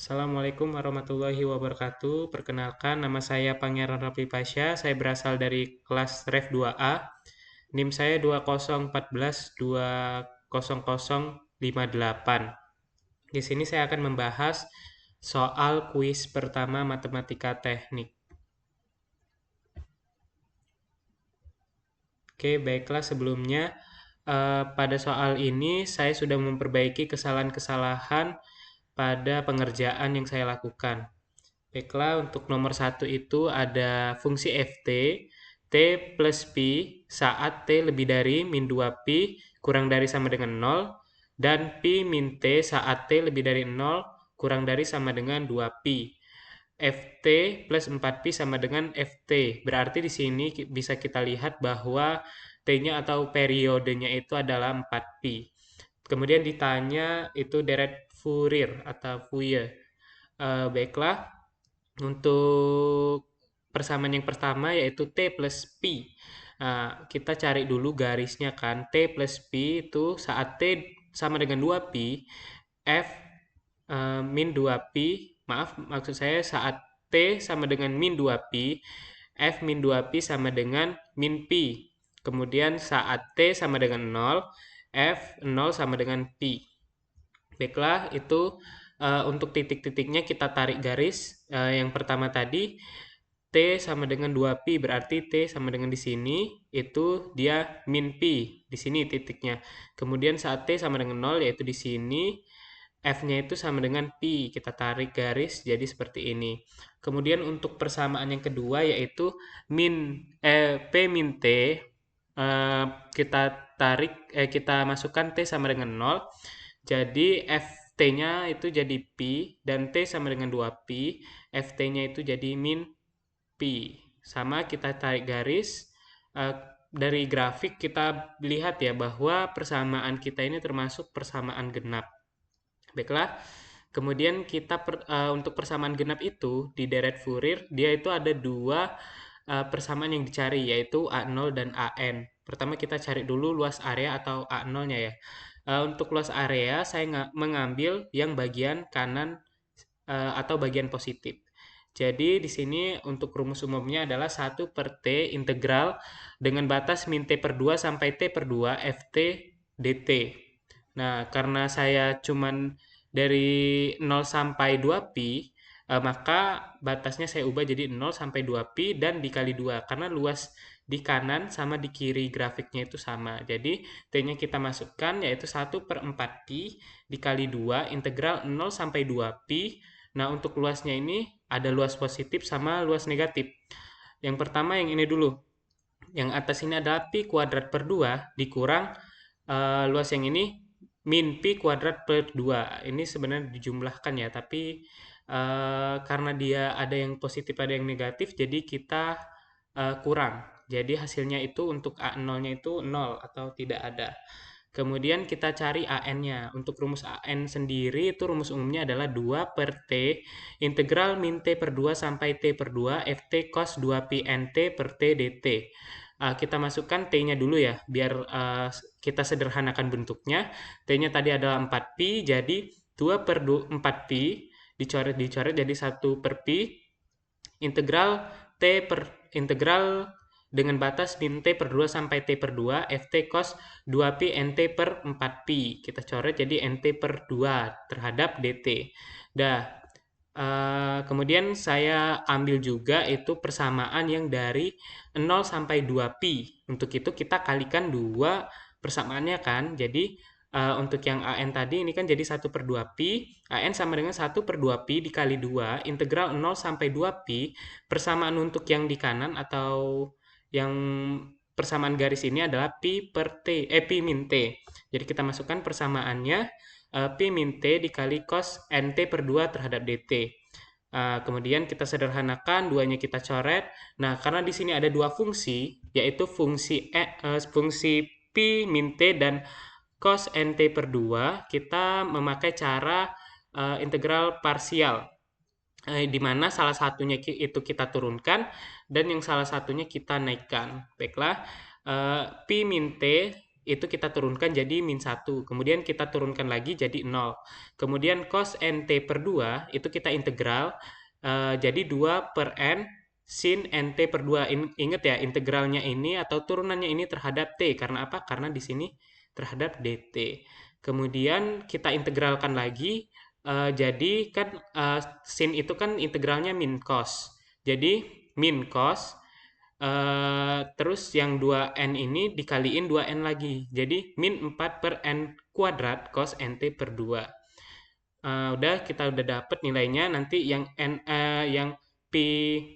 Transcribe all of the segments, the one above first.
Assalamualaikum warahmatullahi wabarakatuh. Perkenalkan, nama saya Pangeran Rapi Pasha. Saya berasal dari kelas Ref 2A. NIM saya 2014-20058. Di sini saya akan membahas soal kuis pertama matematika teknik. Oke, baiklah sebelumnya pada soal ini saya sudah memperbaiki kesalahan-kesalahan pada pengerjaan yang saya lakukan. Baiklah, untuk nomor 1 itu ada fungsi ft, t plus pi saat t lebih dari min 2pi kurang dari sama dengan 0, dan pi min t saat t lebih dari 0 kurang dari sama dengan 2pi. Ft plus 4pi sama dengan Ft. Berarti di sini bisa kita lihat bahwa T-nya atau periodenya itu adalah 4pi. Kemudian ditanya itu deret Fourier atau Fourier. Baiklah, untuk persamaan yang pertama yaitu T plus Pi. Nah, kita cari dulu garisnya kan. T plus Pi itu saat T sama dengan 2pi, F min 2pi, maaf maksud saya saat T sama dengan min 2pi, F min 2pi sama dengan min pi. Kemudian saat T sama dengan 0, F 0 sama dengan pi. Baiklah, itu untuk titik-titiknya kita tarik garis. Yang pertama tadi, T sama dengan 2pi, berarti T sama dengan di sini, itu dia min pi, di sini titiknya. Kemudian saat T sama dengan 0, yaitu di sini, F-nya itu sama dengan pi, kita tarik garis jadi seperti ini. Kemudian untuk persamaan yang kedua, yaitu P min T, kita kita masukkan T sama dengan 0, jadi Ft-nya itu jadi pi, dan T sama dengan 2pi, Ft-nya itu jadi min pi. Sama kita tarik garis, dari grafik kita lihat ya bahwa persamaan kita ini termasuk persamaan genap. Baiklah, kemudian kita untuk persamaan genap itu di deret Fourier, dia itu ada dua persamaan yang dicari, yaitu A0 dan AN. Pertama kita cari dulu luas area atau A0-nya ya. Untuk luas area saya mengambil yang bagian kanan atau bagian positif. Jadi di sini untuk rumus umumnya adalah 1 per T integral dengan batas min T per 2 sampai T per 2 Ft dt. Nah, karena saya cuman dari 0 sampai 2pi, maka batasnya saya ubah jadi 0 sampai 2pi dan dikali 2, karena luas di kanan sama di kiri grafiknya itu sama. Jadi T-nya kita masukkan yaitu 1 per 4pi dikali 2 integral 0 sampai 2pi. Nah, untuk luasnya ini ada luas positif sama luas negatif. Yang pertama yang ini dulu. Yang atas ini adalah pi kuadrat per 2 dikurang luas yang ini min pi kuadrat per 2. Ini sebenarnya dijumlahkan ya, tapi karena dia ada yang positif ada yang negatif, jadi kita kurang. Jadi hasilnya itu untuk A0-nya itu 0 atau tidak ada. Kemudian kita cari AN-nya. Untuk rumus AN sendiri itu rumus umumnya adalah 2 per T integral min T per 2 sampai T per 2 Ft cos 2pi NT per T dt. Kita masukkan T-nya dulu ya, biar kita sederhanakan bentuknya. T-nya tadi adalah 4pi, jadi 2 per 4pi, dicoret-dicoret jadi 1 per pi, integral integral dengan batas min T per 2 sampai T per 2, Ft cos 2pi NT per 4pi. Kita coret jadi NT per 2 terhadap dt. Kemudian saya ambil juga itu persamaan yang dari 0 sampai 2pi. Untuk itu kita kalikan 2 persamaannya kan. Jadi untuk yang AN tadi ini kan jadi 1 per 2pi. AN sama dengan 1 per 2pi dikali 2 integral 0 sampai 2pi. Persamaan untuk yang di kanan atau yang persamaan garis ini adalah pi min T. Jadi kita masukkan persamaannya, pi min T dikali cos NT per 2 terhadap dt. Kemudian kita sederhanakan, duanya kita coret. Nah, karena di sini ada dua fungsi, yaitu fungsi pi min T dan cos NT per 2, kita memakai cara integral parsial, di mana salah satunya itu kita turunkan dan yang salah satunya kita naikkan. Baiklah, pi min T itu kita turunkan jadi min 1. Kemudian kita turunkan lagi jadi 0. Kemudian cos nt per 2 itu kita integral jadi 2 per n sin nt per 2. Ingat ya, integralnya ini atau turunannya ini terhadap t. Karena apa? Karena di sini terhadap dt. Kemudian kita integralkan lagi, jadi kan sin itu kan integralnya min cos. Jadi min cos, terus yang 2n ini dikaliin 2n lagi. Jadi min 4 per n kuadrat cos nt per 2. Kita udah dapet nilainya. Nanti yang yang pi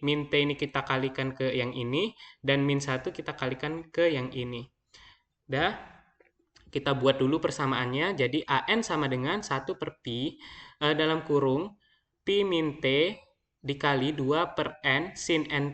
min t ini kita kalikan ke yang ini, dan min 1 kita kalikan ke yang ini. Kita buat dulu persamaannya. Jadi an sama dengan 1 per pi dalam kurung pi min t dikali 2 per n sin n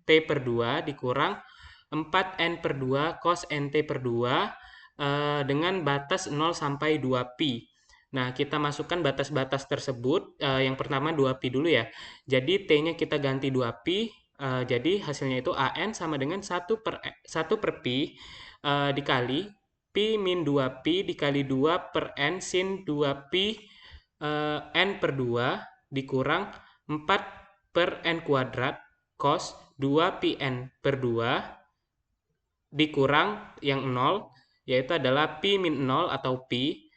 t per 2 dikurang 4n per 2 cos nt per 2 dengan batas 0 sampai 2 pi. Nah, kita masukkan batas-batas tersebut. Yang pertama 2 pi dulu ya. Jadi t-nya kita ganti 2 pi. Jadi hasilnya itu an sama dengan 1 per pi dikali pi min 2 pi dikali 2 per n sin 2 pi n per 2 dikurang 4 per n kuadrat cos 2 pi n per 2 dikurang yang 0, yaitu adalah pi min 0 atau pi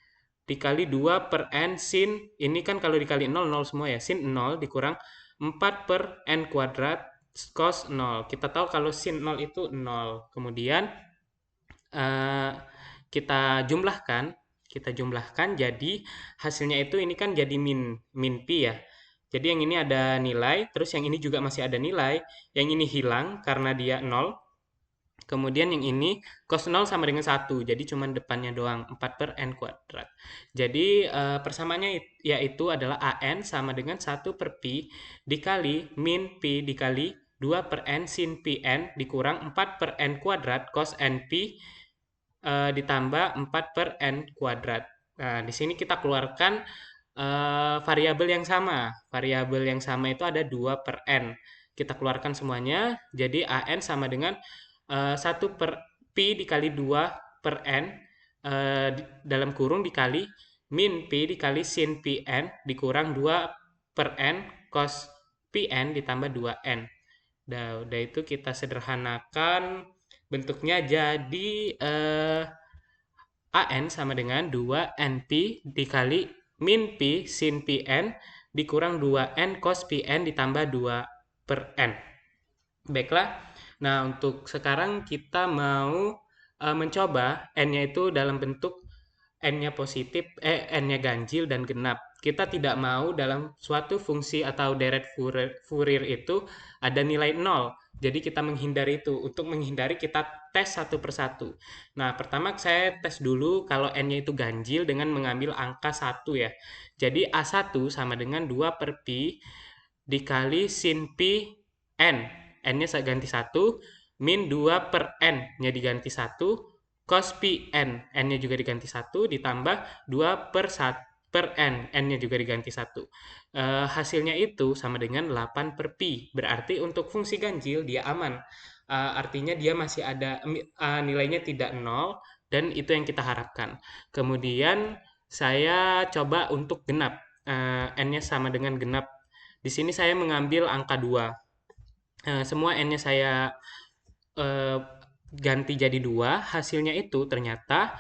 dikali 2 per n sin, ini kan kalau dikali 0, 0 semua ya, sin 0 dikurang 4 per n kuadrat cos 0. Kita tahu kalau sin 0 itu 0. Kemudian kita jumlahkan jadi hasilnya itu ini kan jadi min pi ya. Jadi yang ini ada nilai, terus yang ini juga masih ada nilai. Yang ini hilang karena dia 0. Kemudian yang ini cos 0 sama dengan 1. Jadi cuma depannya doang, 4 per n kuadrat. Jadi persamaannya yaitu adalah an sama dengan 1 per pi dikali min pi dikali 2 per n sin pi n dikurang 4 per n kuadrat cos n pi ditambah 4 per n kuadrat. Nah, di sini kita keluarkan variabel yang sama. Variabel yang sama itu ada 2 per n. Kita keluarkan semuanya, jadi an sama dengan 1 per pi dikali 2 per n dalam kurung dikali min pi dikali sin pi n dikurang 2 per n cos pi n ditambah 2n. Udah itu kita sederhanakan. Bentuknya jadi an sama dengan 2np dikali min p sin pn dikurang 2n cos pn ditambah 2 per n. Baiklah, nah untuk sekarang kita mau mencoba n-nya itu dalam bentuk n-nya positif, n-nya ganjil dan genap. Kita tidak mau dalam suatu fungsi atau deret Fourier itu ada nilai 0. Jadi kita menghindari itu. Untuk menghindari kita tes satu persatu. Nah, pertama saya tes dulu kalau n-nya itu ganjil dengan mengambil angka 1 ya. Jadi A1 sama dengan 2 per pi dikali sin pi n. N-nya saya ganti 1, min 2 per n-nya diganti 1, cos pi n, n-nya juga diganti 1, ditambah 2 per n, n-nya juga diganti 1. Hasilnya itu sama dengan 8 per pi. Berarti untuk fungsi ganjil dia aman. Artinya dia masih ada nilainya tidak 0 dan itu yang kita harapkan. Kemudian saya coba untuk genap. N-nya sama dengan genap. Di sini saya mengambil angka 2. Semua n-nya saya ganti jadi 2, hasilnya itu ternyata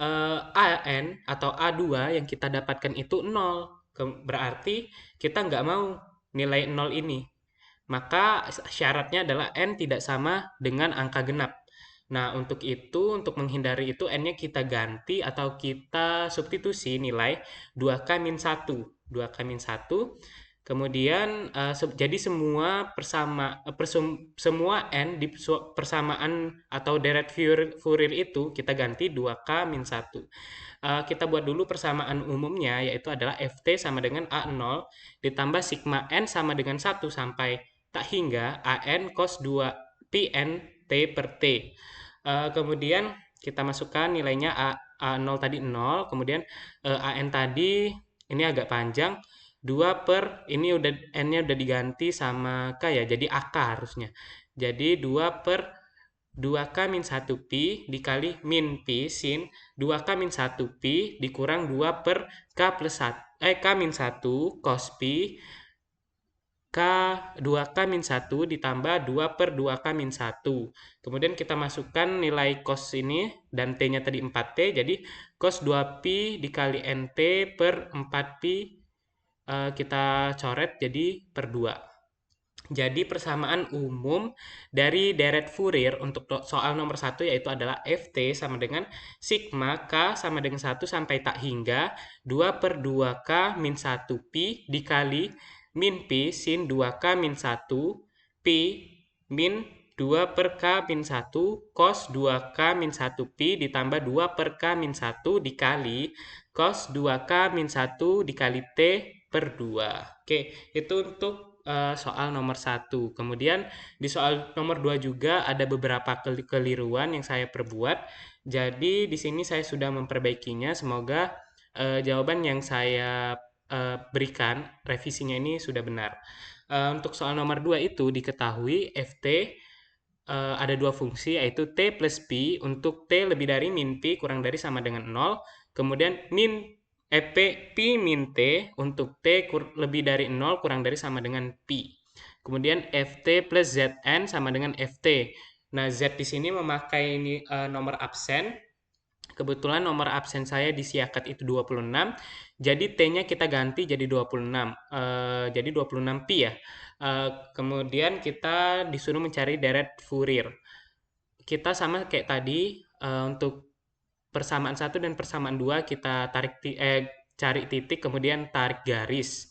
an atau A2 yang kita dapatkan itu 0. Berarti kita nggak mau nilai 0 ini. Maka syaratnya adalah n tidak sama dengan angka genap. Nah, untuk itu, untuk menghindari itu, n-nya kita ganti atau kita substitusi nilai 2k-1. 2k-1. Kemudian jadi semua semua n di persamaan atau deret Fourier itu kita ganti 2k-1. Kita buat dulu persamaan umumnya, yaitu adalah ft sama dengan a0 ditambah sigma n sama dengan 1 sampai tak hingga an cos 2 pn t per t. Kemudian kita masukkan nilainya a0 tadi 0, kemudian an tadi ini agak panjang, 2 per, ini n-nya udah diganti sama k ya, jadi ak harusnya. Jadi 2 per 2K min 1 Pi dikali min Pi sin 2K min 1 Pi dikurang 2 per K plus 1, K min 1 cos Pi K 2K min 1 ditambah 2 per 2K min 1. Kemudian kita masukkan nilai cos ini dan T-nya tadi 4T, jadi cos 2Pi dikali NT per 4Pi kita coret jadi per 2. Jadi persamaan umum dari deret Fourier untuk soal nomor 1 yaitu adalah Ft sama dengan sigma K sama dengan 1 sampai tak hingga 2 per 2K min 1 Pi dikali min Pi sin 2K min 1 Pi min 2 per K min 1 cos 2K min 1 Pi ditambah 2 per K min 1 dikali cos 2K min 1 dikali T per 2. Oke, itu untuk soal nomor 1. Kemudian di soal nomor 2 juga ada beberapa kekeliruan yang saya perbuat. Jadi di sini saya sudah memperbaikinya. Semoga jawaban yang saya berikan, revisinya ini sudah benar. Untuk soal nomor 2 itu diketahui Ft ada dua fungsi yaitu T plus Pi untuk T lebih dari min Pi kurang dari sama dengan 0. Kemudian Pi min T untuk T lebih dari 0 kurang dari sama dengan Pi. Kemudian Ft plus Zn sama dengan Ft. Nah, Z di sini memakai nomor absen. Kebetulan nomor absen saya di Siakat itu 26. Jadi T-nya kita ganti jadi 26. Jadi 26 Pi ya. Kemudian kita disuruh mencari deret Fourier. Kita sama kayak tadi, untuk persamaan 1 dan persamaan 2 kita cari titik kemudian tarik garis.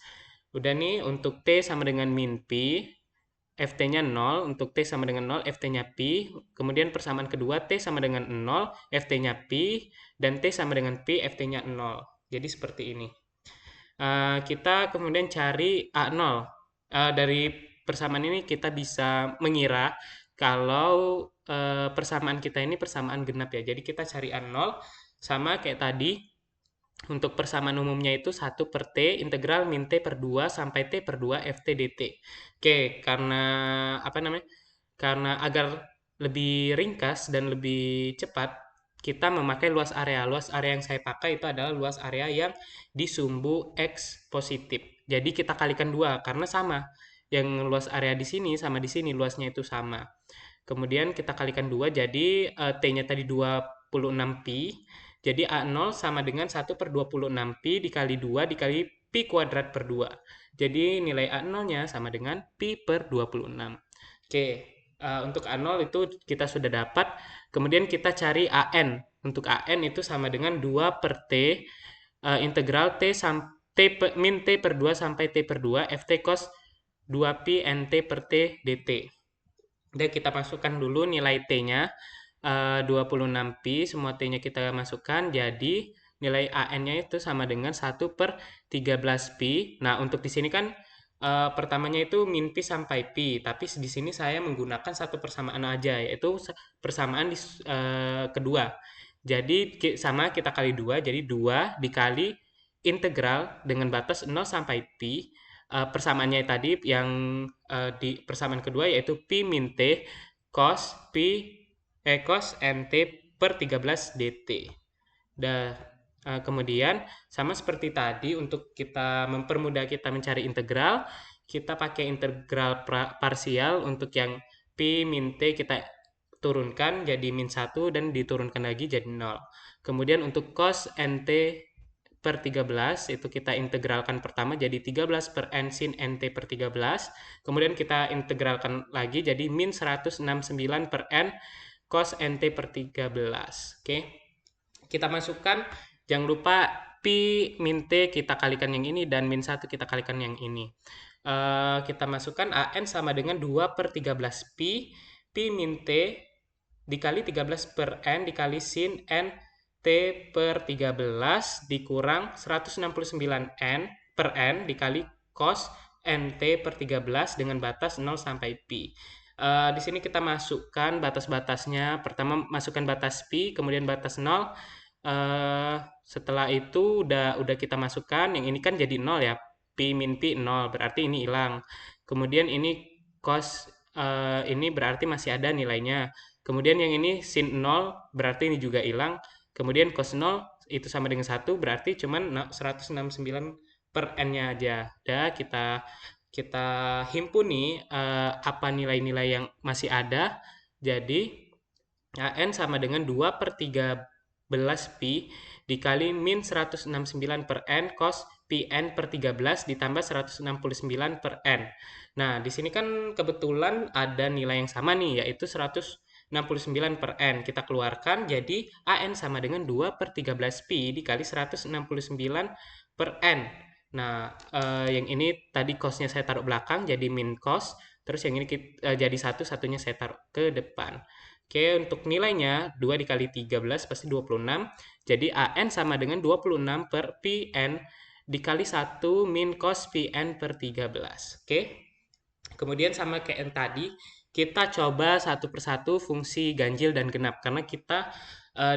Udah nih untuk T sama dengan min Pi, Ft-nya 0, untuk T sama dengan 0, Ft-nya Pi. Kemudian persamaan kedua T sama dengan 0, Ft-nya Pi, dan T sama dengan Pi, Ft-nya 0. Jadi seperti ini. Kita kemudian cari A0. Dari persamaan ini kita bisa mengira kalau persamaan kita ini persamaan genap ya. Jadi kita cari A0 sama kayak tadi. Untuk persamaan umumnya itu 1 per T integral min T per 2 sampai T per 2 Ft dt. Oke, karena agar lebih ringkas dan lebih cepat, kita memakai luas area. Luas area yang saya pakai itu adalah luas area yang di sumbu X positif. Jadi kita kalikan 2 karena sama. Yang luas area di sini sama di sini luasnya itu sama. Kemudian kita kalikan 2 jadi T-nya tadi 26 Pi. Jadi A0 sama dengan 1 per 26 Pi dikali 2 dikali Pi kuadrat per 2. Jadi nilai A0-nya sama dengan Pi per 26. Oke, untuk A0 itu kita sudah dapat. Kemudian kita cari AN. Untuk AN itu sama dengan 2 per T integral min T per 2 sampai T per 2 Ft cos 2 Pi NT per T dt. Dan kita masukkan dulu nilai T-nya 26 Pi, semua T-nya kita masukkan, jadi nilai AN-nya itu sama dengan 1 per 13 Pi. Nah, untuk di sini kan pertamanya itu min Pi sampai Pi, tapi di sini saya menggunakan satu persamaan aja, yaitu persamaan kedua. Jadi sama kita kali 2, jadi 2 dikali integral dengan batas 0 sampai Pi. Persamaannya tadi yang di persamaan kedua yaitu Pi min T cos NT per 13 dt. Kemudian sama seperti tadi untuk kita mempermudah kita mencari integral, kita pakai integral parsial. Untuk yang Pi min T kita turunkan jadi min 1 dan diturunkan lagi jadi 0. Kemudian untuk cos NT per 13 itu kita integralkan pertama jadi 13 per N sin NT per 13. Kemudian kita integralkan lagi jadi min 169 per N cos NT per 13. Oke. Kita masukkan, jangan lupa Pi min T kita kalikan yang ini dan min 1 kita kalikan yang ini. Kita masukkan AN sama dengan 2 per 13 Pi. Pi min T dikali 13 per N dikali sin N T per 13 dikurang 169 N per N dikali cos NT per 13 dengan batas 0 sampai Pi. Di sini kita masukkan batas-batasnya. Pertama masukkan batas Pi, kemudian batas 0. Setelah itu udah kita masukkan, yang ini kan jadi 0 ya. Pi min Pi 0, berarti ini hilang. Kemudian ini cos ini berarti masih ada nilainya. Kemudian yang ini sin 0 berarti ini juga hilang. Kemudian cos 0 itu sama dengan 1 berarti cuman 169 per n-nya aja. Udah kita himpun nih apa nilai-nilai yang masih ada. Jadi AN sama dengan 2 per 13 Pi dikali min 169 per N cos Pn per 13 ditambah 169 per N. Nah, di sini kan kebetulan ada nilai yang sama nih, yaitu 169 per N. Kita keluarkan, jadi AN sama dengan 2 per 13 Pi dikali 169 per N. Nah, yang ini tadi cosnya saya taruh belakang, jadi min cos. Terus yang ini jadi 1, satunya saya taruh ke depan. Oke, untuk nilainya 2 dikali 13 pasti 26. Jadi AN sama dengan 26 per PN dikali 1 min cos PN per 13. Oke, kemudian sama kayak yang tadi, kita coba satu persatu fungsi ganjil dan genap. Karena kita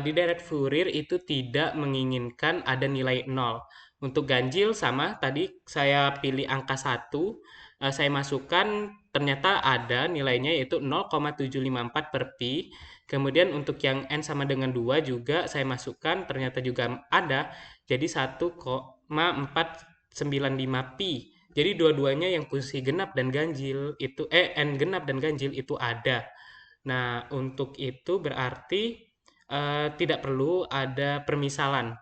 di direct Fourier itu tidak menginginkan ada nilai 0. Untuk ganjil sama, tadi saya pilih angka 1, saya masukkan ternyata ada nilainya yaitu 0,754 per pi. Kemudian untuk yang n sama dengan 2 juga saya masukkan ternyata juga ada, jadi 1,495 pi. Jadi dua-duanya yang fungsi genap dan ganjil itu n genap dan ganjil itu ada. Nah, untuk itu berarti tidak perlu ada permisalan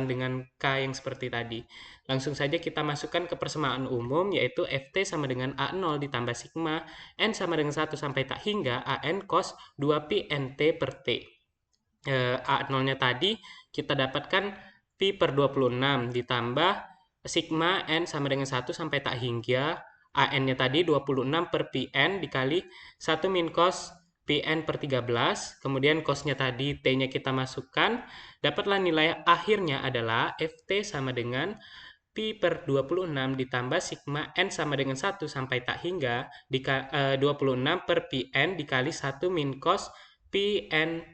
dengan K yang seperti tadi. Langsung saja kita masukkan ke persamaan umum, yaitu Ft sama dengan A0 ditambah sigma, N sama dengan 1 sampai tak hingga AN cos 2pi Nt per T. A0-nya tadi kita dapatkan pi per 26 ditambah sigma N sama dengan 1 sampai tak hingga AN-nya tadi 26 per Pn dikali 1 min cos Pn per 13, kemudian cosnya tadi T-nya kita masukkan, dapatlah nilai akhirnya adalah Ft sama dengan pi per 26 ditambah sigma N sama dengan 1 sampai tak hingga 26 per Pn dikali 1 min cos Pn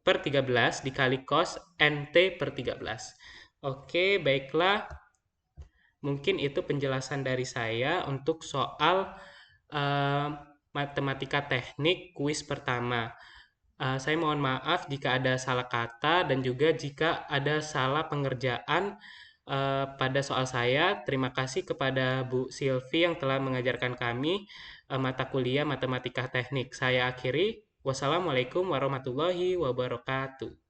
per 13 dikali cos Nt per 13. Oke, baiklah. Mungkin itu penjelasan dari saya untuk soal matematika teknik kuis pertama. Saya mohon maaf jika ada salah kata dan juga jika ada salah pengerjaan pada soal saya. Terima kasih kepada Bu Silvi yang telah mengajarkan kami mata kuliah matematika teknik. Saya akhiri. Wassalamualaikum warahmatullahi wabarakatuh.